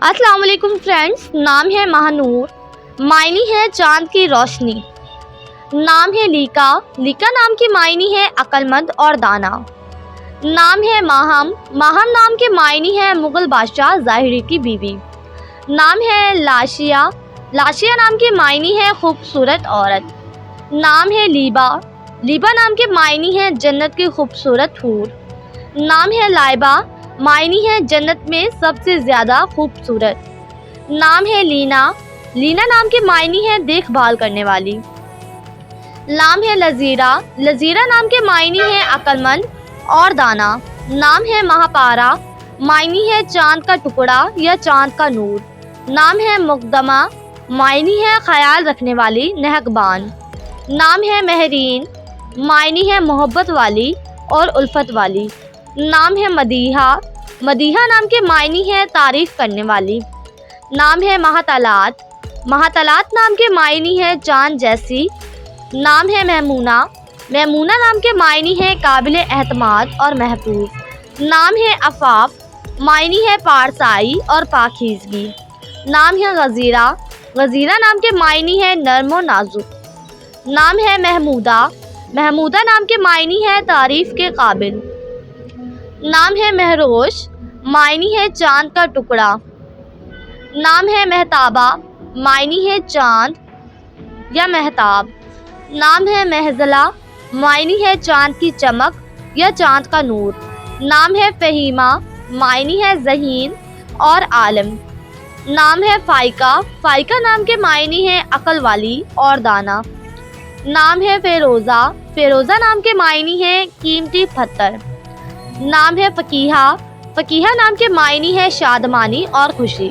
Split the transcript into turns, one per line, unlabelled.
अस्सलाम वालेकुम फ्रेंड्स। नाम है महानूर, मायनी है चांद की रोशनी। नाम है लीका, लीका नाम की मायनी है अक्लमंद और दाना। नाम है माहम, माहम नाम के मायनी है मुगल बादशाह ज़ाहिरी की बीवी। नाम है लाशिया, लाशिया नाम के मायनी है खूबसूरत औरत। नाम है लीबा, लीबा नाम के मायनी है जन्नत की खूबसूरत हूर। नाम है लाइबा, मायनी है जन्नत में सबसे ज़्यादा खूबसूरत। नाम है लीना, लीना नाम के मायनी है देखभाल करने वाली। नाम है लजीरा, लजीरा नाम के मायनी है अक्लमंद और दाना। नाम है महापारा, मायनी है चांद का टुकड़ा या चांद का नूर। नाम है मुकदमा, मायनी है ख्याल रखने वाली नहकबान। नाम है महरीन, मायनी है मोहब्बत वाली और उल्फत वाली। नाम है मदीहा, मदीहा नाम के मायनी है तारीफ़ करने वाली। नाम है महातलात, महातलात नाम के मायनी है चांद जैसी। नाम है महमूना, महमूना नाम के मायनी है काबिल एतमाद और महफूज। नाम है अफाफ, मायनी है पारसाई और पाकीज़गी। नाम है गज़ीरा, गज़ीरा नाम के मायनी है नर्म और नाजुक। नाम है महमूदा, महमूदा नाम के मायनी है तारीफ़ के काबिल। नाम है महरोश, मायनी है चांद का टुकड़ा। नाम है महताबा, मायनी है चांद या महताब। नाम है महजला, मायनी है चांद की चमक या चांद का नूर। नाम है फ़हीमा, मायनी है ज़हीन और आलम। नाम है फ़ाइका, फ़ाइका नाम के मायनी है अक्ल वाली और दाना। नाम है फ़ेरोज़ा, फ़ेरोज़ा नाम के मायनी है कीमती पत्थर। नाम है फ़कीहा, फ़कीहा नाम के मायनी है शादमानी और खुशी।